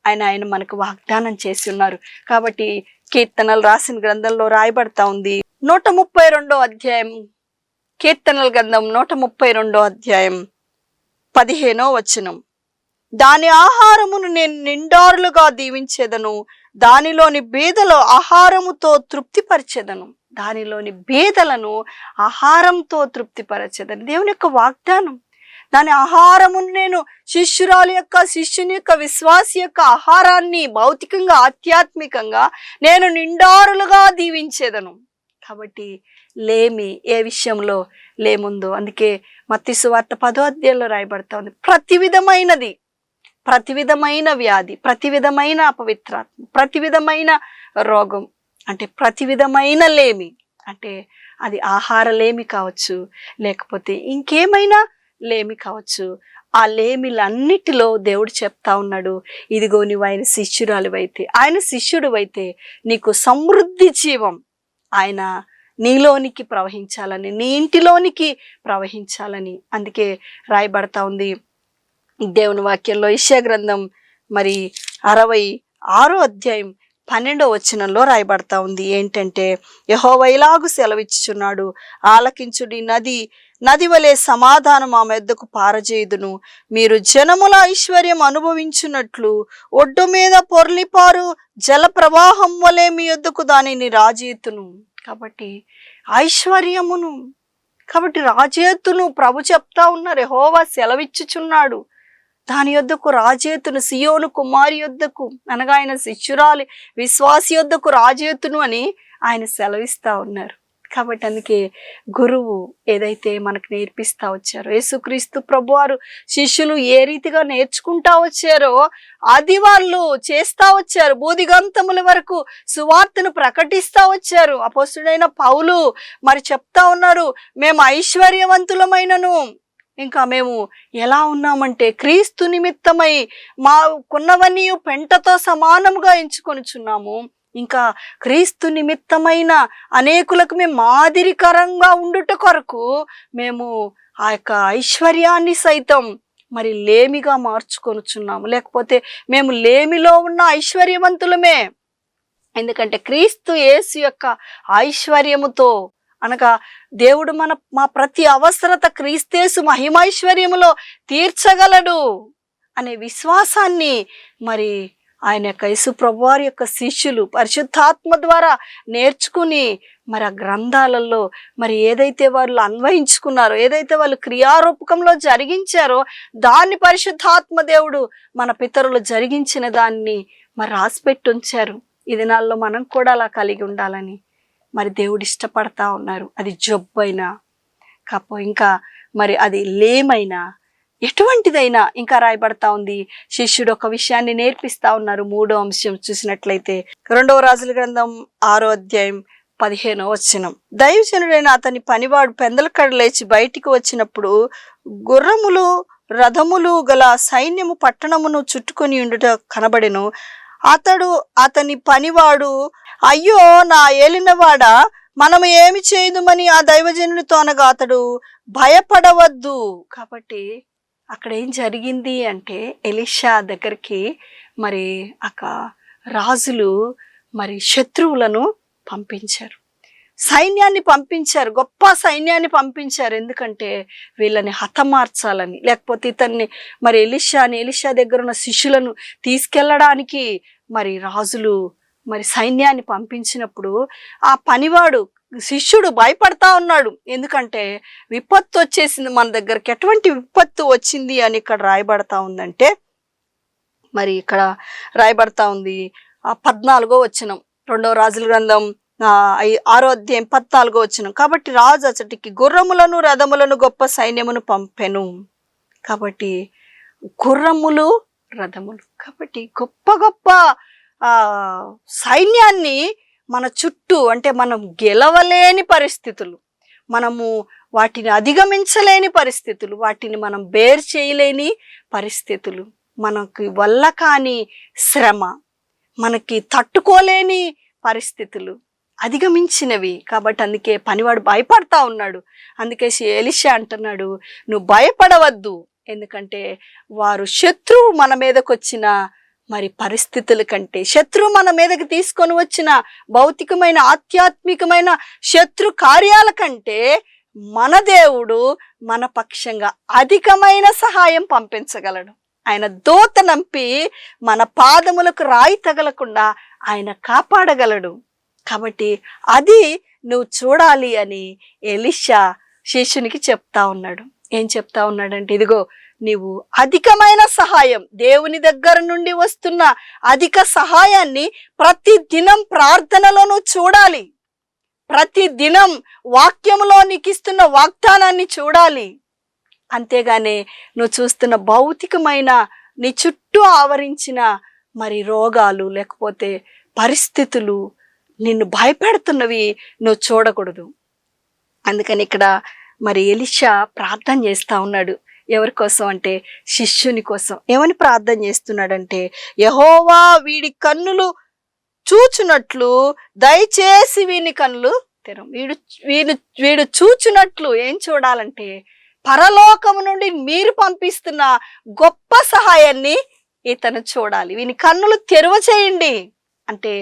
ఆయన మనకు వాగ్దానం చేసి ఉన్నారు. కాబట్టి కీర్తనలు రాసిన గ్రంథంలో రాయబడతా ఉంది 132వ అధ్యాయం, కీర్తనల గ్రంథం 132వ అధ్యాయం 15వ వచనం, దాని ఆహారమును నేను నిండారులుగా దీవించేదను, దానిలోని బీదలు ఆహారముతో తృప్తిపరిచెదను. దానిలోని బీదలను ఆహారంతో తృప్తిపరచెదను. దేవుని యొక్క వాగ్దానం. దాని ఆహారమును నేను శిష్యుని యొక్క విశ్వాసి యొక్క ఆహారాన్ని భౌతికంగా ఆధ్యాత్మికంగా నేను నిండారులుగా దీవించేదను. కాబట్టి లేమి ఏ విషయంలో లేముందో, అందుకే మత్తయి సువార్త 10వ అధ్యాయంలో రాయబడతా ఉంది, ప్రతి విధమైన వ్యాధి, ప్రతి విధమైన అపవిత్రాత్మ, ప్రతి విధమైన రోగం, అంటే ప్రతి విధమైన లేమి, అంటే అది ఆహార లేమి కావచ్చు, లేకపోతే ఇంకేమైనా లేమి కావచ్చు, ఆ లేమిలన్నిటిలో దేవుడు చెప్తా ఉన్నాడు, ఇదిగో నువ్వు ఆయన శిష్యురాలివైతే, ఆయన శిష్యుడివైతే నీకు సమృద్ధి జీవం ఆయన నీలోనికి ప్రవహించాలని, నీ ఇంటిలోనికి ప్రవహించాలని. అందుకే రాయబడతా ఉంది దేవుని వాక్యంలో. యెషయా గ్రంథం మరి 66 రాయబడతా ఉంది ఏంటంటే, యెహోవా ఇలాగు సెలవిచ్చుచున్నాడు, ఆలకించుడి, నది వలె సమాధానం ఆమె యొద్దకు పారజేయుదును. మీరు జనముల ఐశ్వర్యం అనుభవించున్నట్లు ఒడ్డు మీద పొర్లిపారు జల ప్రవాహం వలె మీ యొద్దకు దానిని రాజేతును. కాబట్టి ఐశ్వర్యమును, కాబట్టి రాజేతును ప్రభు చెప్తా ఉన్నారు, యెహోవా సెలవిచ్చుచున్నాడు. దాని యొద్దకు రాజేతును, సియోను కుమారి యొద్దకు అనగా ఆయన శిష్యురాలి విశ్వాసి యొద్దకు రాజేతును అని ఆయన సెలవిస్తా ఉన్నారు. కాబట్టి అందుకే గురువు ఏదైతే మనకు నేర్పిస్తా వచ్చారో, యేసుక్రీస్తు ప్రభువారు శిష్యులు ఏ రీతిగా నేర్చుకుంటా వచ్చారో అది వాళ్ళు చేస్తా వచ్చారు. బూదిగంతముల వరకు సువార్తను ప్రకటిస్తా వచ్చారు. అపోస్తుడైన పౌలు మరి చెప్తా ఉన్నారు, మేము ఐశ్వర్యవంతులమైనను ఇంకా మేము ఎలా ఉన్నామంటే క్రీస్తు నిమిత్తమై మాకున్నవన్నీ పెంటతో సమానముగా ఎంచుకొనుచున్నాము. ఇంకా క్రీస్తు నిమిత్తమైన అనేకులకు మేము మాదిరికరంగా ఉండుట కొరకు మేము ఆ యొక్క ఐశ్వర్యాన్ని సైతం మరి లేమిగా మార్చుకొనుచున్నాము. లేకపోతే మేము లేమిలో ఉన్న ఐశ్వర్యవంతులమే. ఎందుకంటే క్రీస్తు యేసు యొక్క ఐశ్వర్యముతో అనగా దేవుడు మా ప్రతి అవసరత క్రీస్తేసు మహిమైశ్వర్యములో తీర్చగలడు అనే విశ్వాసాన్ని మరి ఆయన యొక్క యేసు ప్రభువారి యొక్క శిష్యులు పరిశుద్ధాత్మ ద్వారా నేర్చుకుని మరి ఆ గ్రంథాలలో మరి ఏదైతే వాళ్ళు అన్వయించుకున్నారో, ఏదైతే వాళ్ళు క్రియారూపకంలో జరిగించారో దాన్ని పరిశుద్ధాత్మ దేవుడు మన పితరులు జరిగించిన దాన్ని మరి రాసిపెట్టి ఉంచారు. ఈ దినాల్లో మనం కూడా అలా కలిగి ఉండాలని మరి దేవుడు ఇష్టపడతా ఉన్నారు. అది జబ్బైనా ఇంకా మరి అది లేమైనా ఎటువంటిదైనా ఇంకా రాయబడతా ఉంది. శిష్యుడు ఒక విషయాన్ని నేర్పిస్తా ఉన్నారు. 3వ అంశం చూసినట్లయితే 2వ రాజుల గ్రంథం 6వ అధ్యాయం 15వ వచనం. దైవజనుడైన అతని పనివాడు పెందలకడ లేచి బయటికి వచ్చినప్పుడు గుర్రములు రథములు గల సైన్యము పట్టణమును చుట్టుకొని ఉండుట కనబడెను. అతని పనివాడు, అయ్యో నా ఏలినవాడా, మనము ఏమి చేయుదుమని ఆ దైవజనునితో అనగా అతడు భయపడవద్దు. కాబట్టి అక్కడ ఏం జరిగింది అంటే, ఎలీషా దగ్గరికి మరి రాజులు మరి శత్రువులను పంపించారు, సైన్యాన్ని పంపించారు, గొప్ప సైన్యాన్ని పంపించారు. ఎందుకంటే వీళ్ళని హతమార్చాలని, లేకపోతే ఇతన్ని మరి ఎలీషా దగ్గర ఉన్న శిష్యులను తీసుకెళ్ళడానికి మరి రాజులు మరి సైన్యాన్ని పంపించినప్పుడు ఆ పనివాడు శిష్యుడు భయపడతా ఉన్నాడు. ఎందుకంటే విపత్తు వచ్చేసింది మన దగ్గరికి. ఎటువంటి విపత్తు వచ్చింది అని ఇక్కడ రాయబడతా ఉందంటే, మరి ఇక్కడ రాయబడతా ఉంది 14వ వచనం, 2వ రాజుల గ్రంథం 6వ అధ్యాయం 14వ వచనం. కాబట్టి రాజు అచటికి గుర్రములను రథములను గొప్ప సైన్యమును పంపెను. కాబట్టి గుర్రములు రథములు, కాబట్టి గొప్ప గొప్ప సైన్యాన్ని మన చుట్టూ, అంటే మనం గెలవలేని పరిస్థితులు, మనము వాటిని అధిగమించలేని పరిస్థితులు, వాటిని మనం బేర్ చేయలేని పరిస్థితులు, మనకి వల్ల కాని శ్రమ, మనకి తట్టుకోలేని పరిస్థితులు అధిగమించినవి. కాబట్టి అందుకే పనివాడు భయపడతా ఉన్నాడు. అందుకే ఎలీషా అంటున్నాడు, నువ్వు భయపడవద్దు. ఎందుకంటే వారు శత్రువు మన మీదకి వచ్చిన మరి పరిస్థితుల కంటే, శత్రువు మన మీదకి తీసుకొని వచ్చిన భౌతికమైన ఆధ్యాత్మికమైన శత్రు కార్యాల కంటే మన దేవుడు మన పక్షంగా అధికమైన సహాయం పంపించగలడు. ఆయన దూత నంపి మన పాదములకు రాయి తగలకుండా ఆయన కాపాడగలడు. కాబట్టి అది నువ్వు చూడాలి అని ఎలీషా శిష్యునికి చెప్తా ఉన్నాడు. ఏం చెప్తా ఉన్నాడంటే, ఇదిగో నీవు అధికమైన సహాయం, దేవుని దగ్గర నుండి వస్తున్న అధిక సహాయాన్ని ప్రతి దినం ప్రార్థనలో నువ్వు చూడాలి. ప్రతి దినం వాక్యములో నీకు ఇస్తున్న వాగ్దానాన్ని చూడాలి. అంతేగాని నువ్వు చూస్తున్న భౌతికమైన నీ చుట్టూ ఆవరించిన మరి రోగాలు లేకపోతే పరిస్థితులు నిన్ను భయపెడుతున్నవి నువ్వు చూడకూడదు. అందుకని ఇక్కడ మరి ఎలీషా ప్రార్థన చేస్తా ఉన్నాడు. ఎవరి కోసం అంటే శిష్యుని కోసం. ఏమని ప్రార్థన చేస్తున్నాడంటే, యెహోవా వీడి కన్నులు చూచునట్లు దయచేసి వీని కన్నులు తెరం. వీడు చూచునట్లు ఏం చూడాలంటే, పరలోకము నుండి మీరు పంపిస్తున్న గొప్ప సహాయాన్ని ఇతను చూడాలి. వీని కన్నులు తెరవ చేయండి అంటే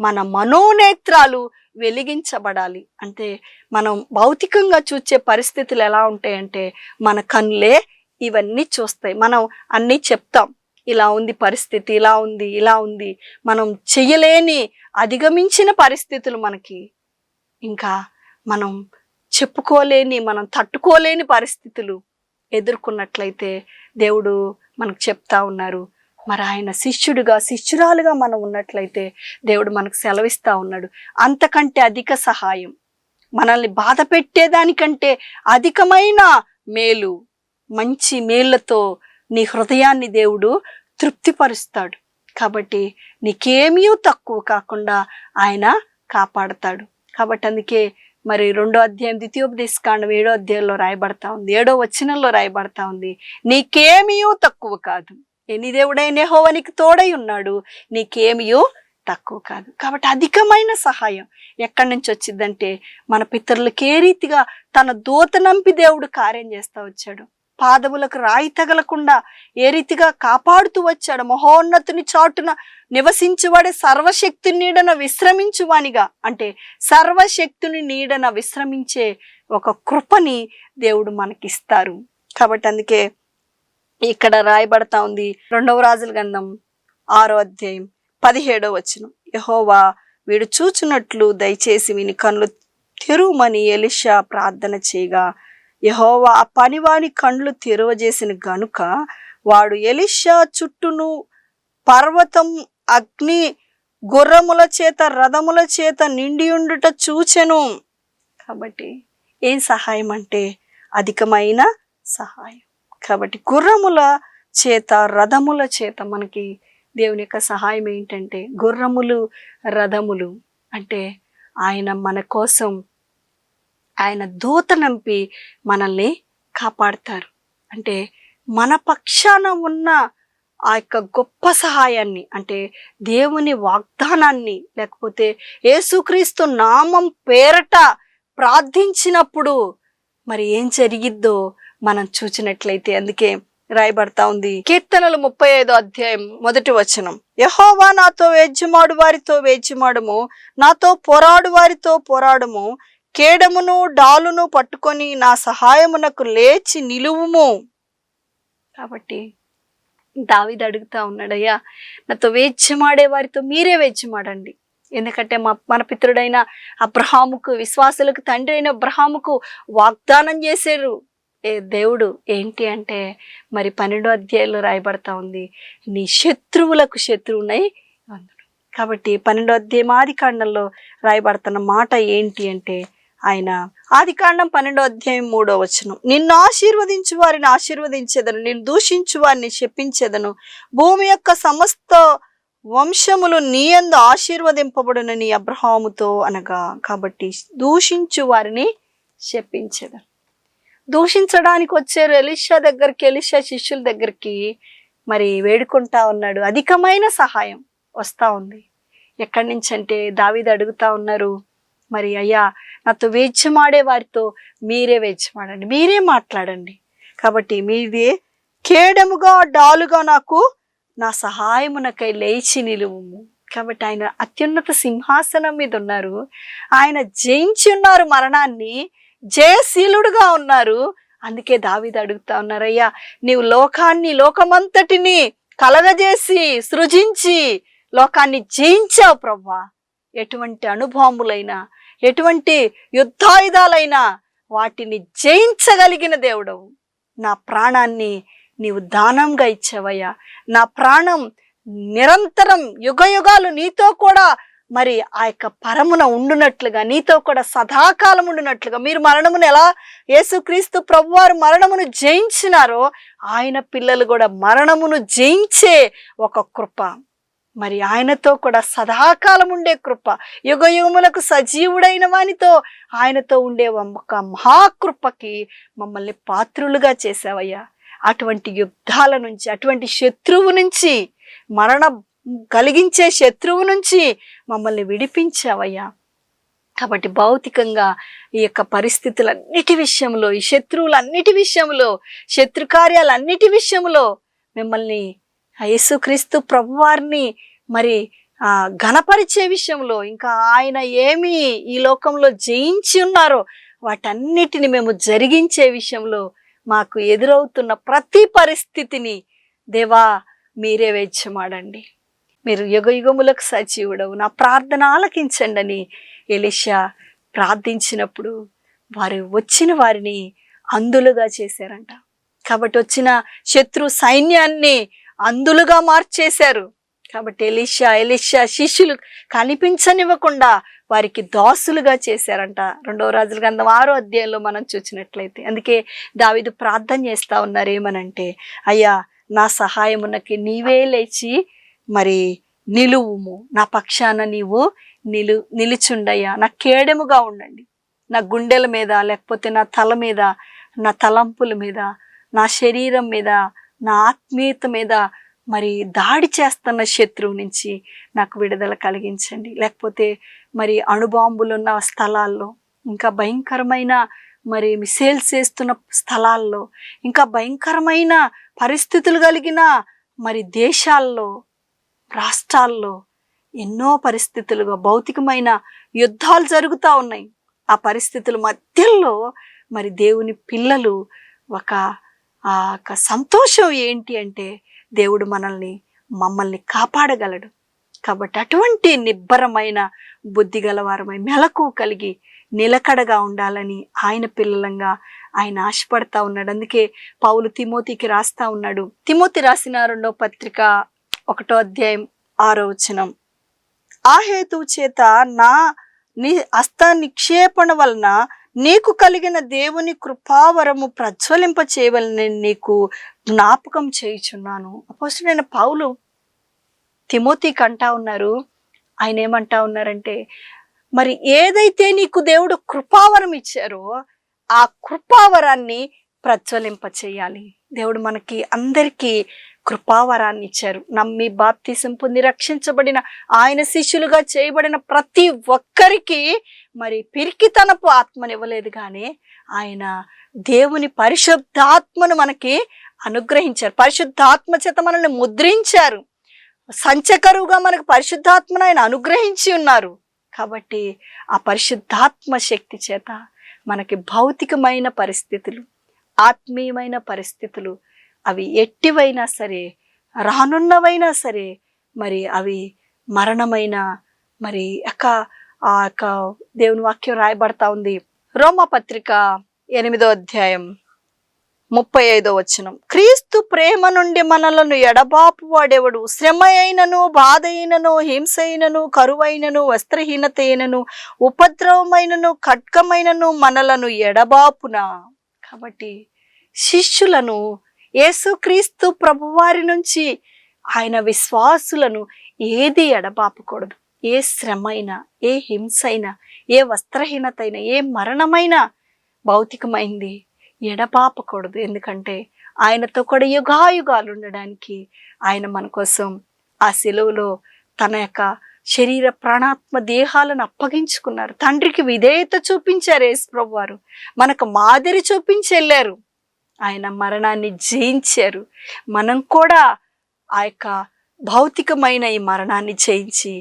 మన మనోనేత్రాలు వెలిగించబడాలి. అంటే మనం భౌతికంగా చూసే పరిస్థితులు ఎలా ఉంటాయంటే, మన కన్నులే ఇవన్నీ చూస్తాయి. మనం అన్నీ చెప్తాం, ఇలా ఉంది పరిస్థితి, ఇలా ఉంది, ఇలా ఉంది. మనం చెయ్యలేని అధిగమించిన పరిస్థితులు మనకి, ఇంకా మనం చెప్పుకోలేని, మనం తట్టుకోలేని పరిస్థితులు ఎదుర్కొన్నట్లయితే దేవుడు మనకు చెప్తా ఉన్నారు. మరి ఆయన శిష్యుడిగా, శిష్యురాలుగా మనం ఉన్నట్లయితే దేవుడు మనకు సెలవిస్తా ఉన్నాడు, అంతకంటే అధిక సహాయం, మనల్ని బాధ పెట్టేదానికంటే అధికమైన మేలు, మంచి మేళ్లతో నీ హృదయాన్ని దేవుడు తృప్తిపరుస్తాడు. కాబట్టి నీకేమీ తక్కువ కాకుండా ఆయన కాపాడతాడు. కాబట్టి అందుకే మరి 2వ అధ్యాయం ద్వితీయోపదేశకాండం 7వ అధ్యాయంలో రాయబడతా ఉంది, 7వ వచనంలో రాయబడతా ఉంది, నీకేమీ తక్కువ కాదు, నీ దేవుడైన యెహోవా నీకు తోడై ఉన్నాడు, నీకేమీ తక్కువ కాదు. కాబట్టి అధికమైన సహాయం ఎక్కడి నుంచి వచ్చిందంటే, మన పితరులకు ఏ రీతిగా తన దూత నంపి దేవుడు కార్యం చేస్తా వచ్చాడు, పాదములకు రాయి తగలకుండా ఏ రీతిగా కాపాడుతూ వచ్చాడు, మహోన్నతుని చాటున నివసించువాడే సర్వశక్తుని నీడన విశ్రమించువానిగా, అంటే సర్వశక్తుని నీడన విశ్రమించే ఒక కృపని దేవుడు మనకిస్తారు. కాబట్టి అందుకే ఇక్కడ రాయబడతా ఉంది 2వ రాజుల గ్రంథం 6వ అధ్యాయం 17వ వచనం, యెహోవా వీడు చూచునట్లు దయచేసి వీని కన్నులు తెరువమని ఎలీషా ప్రార్థన చేయగా, యెహోవా ఆ పనివాని కండ్లు తెరవజేసిన గనుక వాడు ఎలీషా చుట్టూను పర్వతం, అగ్ని, గుర్రముల చేత, రథముల చేత నిండి ఉండుట చూచెను. కాబట్టి ఏం సహాయం అంటే అధికమైన సహాయం. కాబట్టి గుర్రముల చేత, రథముల చేత మనకి దేవుని యొక్క సహాయం ఏంటంటే, గుర్రములు, రథములు అంటే ఆయన మన కోసం ఆయన దూత నంపి మనల్ని కాపాడతారు. అంటే మన పక్షాన ఉన్న ఆ యొక్క గొప్ప సహాయాన్ని, అంటే దేవుని వాగ్దానాన్ని, లేకపోతే యేసుక్రీస్తు నామం పేరట ప్రార్థించినప్పుడు మరి ఏం జరిగిద్దో మనం చూచినట్లయితే, అందుకే రాయబడతా ఉంది కీర్తనలు 35వ అధ్యాయం 1వ వచనం, యెహోవా నాతో వేద్యమాడు వారితో వేద్యమాడుము, నాతో పోరాడు వారితో పోరాడుము, కేడమును డాలును పట్టుకొని నా సహాయమునకు లేచి నిలువుము. కాబట్టి దావీదు అడుగుతా ఉన్నాడు, అయ్యా నాతో వేద్యమాడే వారితో మీరే వేద్యమాడండి. ఎందుకంటే మన పితరుడైన అబ్రహాముకు, విశ్వాసులకు తండ్రి అయిన అబ్రహాముకు వాగ్దానం చేశారు దేవుడు. ఏంటి అంటే మరి 12వ అధ్యాయంలో రాయబడతా ఉంది, నీ శత్రువులకు శత్రువునై అందును. కాబట్టి 12వ అధ్యాయం ఆదికాండంలో రాయబడుతున్న మాట ఏంటి అంటే, ఆయన ఆదికాండం 12వ అధ్యాయం 3వ వచనం, నిన్ను ఆశీర్వదించు వారిని ఆశీర్వదించేదను, నిన్ను దూషించు వారిని శపించేదను, భూమి యొక్క సమస్త వంశములు నీ యందు ఆశీర్వదింపబడునని అబ్రహాముతో అనగా. కాబట్టి దూషించు వారిని శపించేదను. దూషించడానికి వచ్చారు ఎలీషా దగ్గరికి, ఎలీషా శిష్యుల దగ్గరికి మరి వేడుకుంటా ఉన్నాడు. అధికమైన సహాయం వస్తా ఉంది. ఎక్కడి నుంచి అంటే దావీదు అడుగుతా ఉన్నారు, మరి అయ్యా నాతో వేద్యమాడే వారితో మీరే వేద్యమాడండి, మీరే మాట్లాడండి. కాబట్టి మీదే కేడముగా డాలుగా నాకు నా సహాయమునకై లేచి నిలువుము. కాబట్టి ఆయన అత్యున్నత సింహాసనం మీద ఉన్నారు, ఆయన జయించి ఉన్నారు, మరణాన్ని జయశీలుడుగా ఉన్నారు. అందుకే దావీదు అడుగుతా ఉన్నారు, అయ్యా నీవు లోకమంతటిని కలగజేసి సృజించి లోకాన్ని జయించావు ప్రభువా. ఎటువంటి అనుభవములైనా, ఎటువంటి యుద్ధాయుధాలైనా వాటిని జయించగలిగిన దేవుడవు. నా ప్రాణాన్ని నీవు దానంగా ఇచ్చావయ్యా. నా ప్రాణం నిరంతరం యుగయుగాలు నీతో కూడా మరి ఆ యొక్క పరమున ఉండునట్లుగా, నీతో కూడా సదాకాలం ఉండునట్లుగా, మీరు మరణమును ఎలా యేసుక్రీస్తు ప్రభువారు మరణమును జయించినారో ఆయన పిల్లలు కూడా మరణమును జయించే ఒక కృప, మరి ఆయనతో కూడా సదాకాలం ఉండే కృప, యుగయుగములకు సజీవుడైన వానితో ఆయనతో ఉండే ఒక మహాకృపకి మమ్మల్ని పాత్రులుగా చేసావయ్యా. అటువంటి యుద్ధాల నుంచి, అటువంటి శత్రువు నుంచి, మరణం కలిగించే శత్రువు నుంచి మమ్మల్ని విడిపించావయ్యా. కాబట్టి భౌతికంగా ఈ యొక్క పరిస్థితులన్నిటి విషయంలో, ఈ శత్రువులన్నిటి విషయంలో, శత్రుకార్యాలన్నిటి విషయంలో మిమ్మల్ని యేసుక్రీస్తు ప్రభువారిని మరి ఘనపరిచే విషయంలో, ఇంకా ఆయన ఏమి ఈ లోకంలో జయించి ఉన్నారో వాటన్నిటిని మేము జరిగించే విషయంలో మాకు ఎదురవుతున్న ప్రతి పరిస్థితిని దేవా మీరే వేద్యమాడండి. మీరు యుగయుగములకు సజీవుడవు, నా ప్రార్థన ఆలకించండి అని ఎలీషా ప్రార్థించినప్పుడు వారు వచ్చిన వారిని అంధులుగా చేశారంట. కాబట్టి వచ్చిన శత్రు సైన్యాన్ని అంధులుగా మార్చేశారు. కాబట్టి ఎలీషా శిష్యులు కనిపించనివ్వకుండా వారికి దాసులుగా చేశారంట. 2వ రాజుల గ్రంథం 6వ అధ్యాయంలో మనం చూసినట్లయితే. అందుకే దావీదు ప్రార్థన చేస్తా ఉన్నారు ఏమనంటే, అయ్యా నా సహాయమునకి నీవే లేచి మరి నిలువుము, నా పక్షాన నీవు నిలుచుండయ్యా, నా కేడెముగా ఉండండి. నా గుండెల మీద, లేకపోతే నా తల మీద, నా తలంపుల మీద, నా శరీరం మీద, నా ఆత్మీయత మీద మరి దాడి చేస్తున్న శత్రువు నుంచి నాకు విడుదల కలిగించండి. లేకపోతే మరి అణుబాంబులున్న స్థలాల్లో, ఇంకా భయంకరమైన మరి మిసైల్స్ వేస్తున్న స్థలాల్లో, ఇంకా భయంకరమైన పరిస్థితులు కలిగిన మరి దేశాల్లో, రాష్ట్రాల్లో ఎన్నో పరిస్థితులుగా భౌతికమైన యుద్ధాలు జరుగుతూ ఉన్నాయి. ఆ పరిస్థితుల మధ్యలో మరి దేవుని పిల్లలు ఒక సంతోషం ఏంటి అంటే, దేవుడు మమ్మల్ని కాపాడగలడు. కాబట్టి అటువంటి నిబ్బరమైన బుద్ధి గలవారమై మెలకు కలిగి నిలకడగా ఉండాలని ఆయన పిల్లలంగా ఆయన ఆశపడతా ఉన్నాడు. అందుకే పౌలు తిమోతికి రాస్తా ఉన్నాడు. తిమోతి రాసిన 2వ పత్రిక 1వ అధ్యాయం 6వ వచనం, ఆ హేతువు చేత నా హస్త నిక్షేపణ వలన నీకు కలిగిన దేవుని కృపావరము ప్రజ్వలింప చేయవలని నీకు జ్ఞాపకం చేయుచున్నాను. అపోస్తలుడైన పౌలు తిమోతికి అంటా ఉన్నారు. ఆయన ఏమంటా ఉన్నారంటే, మరి ఏదైతే నీకు దేవుడు కృపావరం ఇచ్చారో ఆ కృపావరాన్ని ప్రజ్వలింప చేయాలి. దేవుడు మనకి అందరికీ కృపావరాన్ని ఇచ్చారు. నమ్మి బాప్తిసం పొంది రక్షించబడిన ఆయన శిష్యులుగా చేయబడిన ప్రతి ఒక్కరికి మరి పిరికితనపు ఆత్మను ఇవ్వలేదు, కానీ ఆయన దేవుని పరిశుద్ధాత్మను మనకి అనుగ్రహించారు. పరిశుద్ధాత్మ చేత మనల్ని ముద్రించారు. సంచకరువుగా మనకు పరిశుద్ధాత్మను ఆయన అనుగ్రహించి ఉన్నారు. కాబట్టి ఆ పరిశుద్ధాత్మ శక్తి చేత మనకి భౌతికమైన పరిస్థితులు, ఆత్మీయమైన పరిస్థితులు, అవి ఎట్టివైనా సరే, రానున్నవైనా సరే, మరి అవి మరణమైన మరి ఆ యొక్క దేవుని వాక్యం రాయబడతా ఉంది. రోమాపత్రిక 8వ అధ్యాయం 35వ వచనం, క్రీస్తు ప్రేమ నుండి మనలను ఎడబాపు వాడెవడు? శ్రమ అయినను, బాధ అయినను, హింస అయినను, కరువైనను, వస్త్రహీనత అయినను, ఉపద్రవమైనను, ఖడ్గమైనను మనలను ఎడబాపునా. కాబట్టి శిష్యులను యేసుక్రీస్తు ప్రభువారి నుంచి ఆయన విశ్వాసులను ఏది ఎడబాపకూడదు. ఏ శ్రమైనా, ఏ హింసైనా, ఏ వస్త్రహీనత అయినా, ఏ మరణమైనా భౌతికమైంది ఎడబాపకూడదు. ఎందుకంటే ఆయనతో కూడా యుగాయుగాలు ఉండడానికి ఆయన మన కోసం ఆ శిలువలో తన యొక్క శరీర ప్రాణాత్మ దేహాలను అప్పగించుకున్నారు. తండ్రికి విధేయత చూపించారు యేసు ప్రభువారు, మనకు మాదిరి చూపించి వెళ్ళారు. ఆయన మరణాన్ని జయించారు. మనం కూడా ఆ యొక్క భౌతికమైన ఈ మరణాన్ని జయించి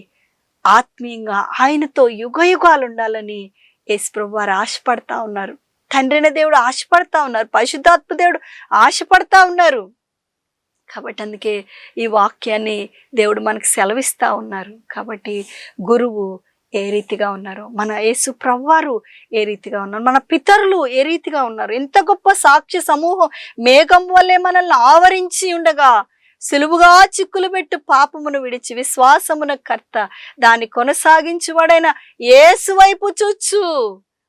ఆత్మీయంగా ఆయనతో యుగయుగాలు ఉండాలని యేసు ప్రభువారు ఆశపడతా ఉన్నారు. తండ్రిన దేవుడు ఆశపడతా ఉన్నారు. పరిశుద్ధాత్మ దేవుడు ఆశపడతా ఉన్నారు. కాబట్టి అందుకే ఈ వాక్యాన్ని దేవుడు మనకు సెలవిస్తా ఉన్నారు. కాబట్టి గురువు ఏ రీతిగా ఉన్నారు, మన యేసు ప్రభువారు ఏ రీతిగా ఉన్నారు, మన పితరులు ఏ రీతిగా ఉన్నారు, ఎంత గొప్ప సాక్ష్య సమూహం మేఘం వల్లే మనల్ని ఆవరించి ఉండగా సులువుగా చిక్కులు పెట్టు పాపమును విడిచి విశ్వాసమున కర్త దాన్ని కొనసాగించువాడైన యేసు వైపు చూచు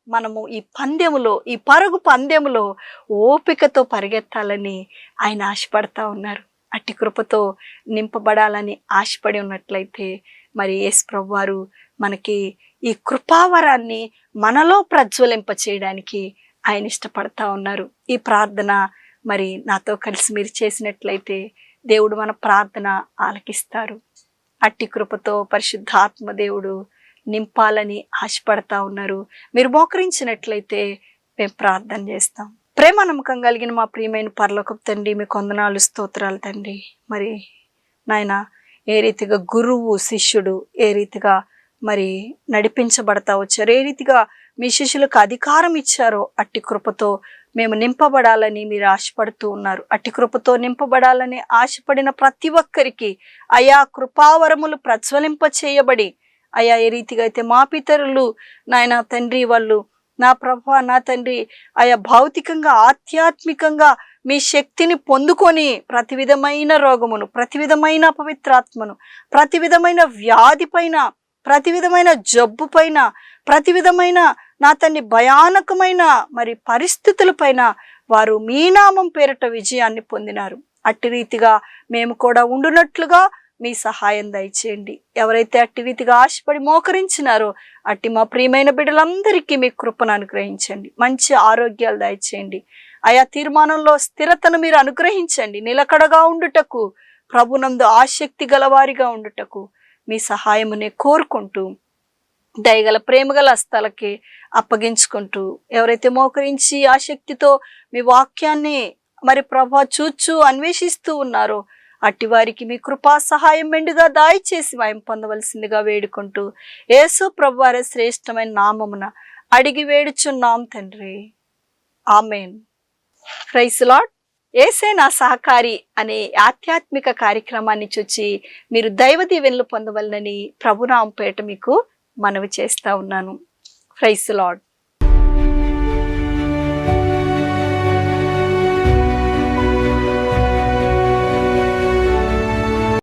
మనము ఈ పందెములో, ఈ పరుగు పందెములో ఓపికతో పరిగెత్తాలని ఆయన ఆశపడతా ఉన్నారు. అట్టి కృపతో నింపబడాలని ఆశపడి ఉన్నట్లయితే మరి యేసు ప్రభువారు మనకి ఈ కృపావరాన్ని మనలో ప్రజ్వలింప చేయడానికి ఆయన ఇష్టపడతా ఉన్నారు. ఈ ప్రార్థన మరి నాతో కలిసి మీరు చేసినట్లయితే దేవుడు మన ప్రార్థన ఆలకిస్తారు. అట్టి కృపతో పరిశుద్ధాత్మ దేవుడు నింపాలని ఆశపడతా ఉన్నారు. మీరు మోకరించినట్లయితే మేము ప్రార్థన చేస్తాం. ప్రేమ నమ్మకం కలిగిన మా ప్రియమైన పరలోకపు తండ్రి, మీకు వందనాలు, స్తోత్రాలు తండ్రి. మరి నాయన, ఏ రీతిగా గురువు శిష్యుడు ఏ రీతిగా మరి నడిపించబడతా వచ్చారు, ఏ రీతిగా మీ శిష్యులకు అధికారం ఇచ్చారో అట్టి కృపతో మేము నింపబడాలని మీరు ఆశపడుతూ ఉన్నారు. అట్టి కృపతో నింపబడాలని ఆశపడిన ప్రతి ఒక్కరికి అయా కృపావరములు ప్రజ్వలింప చేయబడి, అయా ఏ రీతిగా అయితే మా పితరులు నాయన తండ్రి వాళ్ళు నా ప్రభా నా తండ్రి ఆయా భౌతికంగా ఆధ్యాత్మికంగా మీ శక్తిని పొందుకొని ప్రతి విధమైన రోగమును, ప్రతి విధమైన అపవిత్రాత్మను, ప్రతి విధమైన వ్యాధి పైన, ప్రతి విధమైన జబ్బు పైన, ప్రతి విధమైన నా తండ్రి భయానకమైన మరి పరిస్థితుల పైన వారు మీ నామం పేరిట విజయాన్ని పొందినారు. అట్టి రీతిగా మేము కూడా ఉండునట్లుగా మీ సహాయం దయచేయండి. ఎవరైతే అట్టి రీతిగా ఆశపడి మోకరించినారో అట్టి మా ప్రియమైన బిడ్డలందరికీ మీ కృపను అనుగ్రహించండి. మంచి ఆరోగ్యాలు దయచేయండి. ఆయా తీర్మానంలో స్థిరతను మీరు అనుగ్రహించండి. నిలకడగా ఉండుటకు, ప్రభునందు ఆసక్తి గలవారిగా ఉండుటకు మీ సహాయమునే కోరుకుంటూ దయగల ప్రేమగల హస్తాలకి అప్పగించుకుంటూ, ఎవరైతే మోకరించి ఆసక్తితో మీ వాక్యాన్ని మరి ప్రభా చూచు అన్వేషిస్తూ ఉన్నారో అట్టి వారికి మీ కృపా సహాయం మెండుగా దాయిచేసి వాయం పొందవలసిందిగా వేడుకుంటూ యేసు ప్రభువారి శ్రేష్టమైన నామమున అడిగి వేడుచున్నాం తండ్రి, ఆమేన్. Praise the lord. యేసే నా సహకారి అనే ఆధ్యాత్మిక కార్యక్రమాన్ని చూచి మీరు దైవ దీవెనలు పొందవలనని ప్రభునామం పేట మీకు మనవి చేస్తా ఉన్నాను. Praise the lord.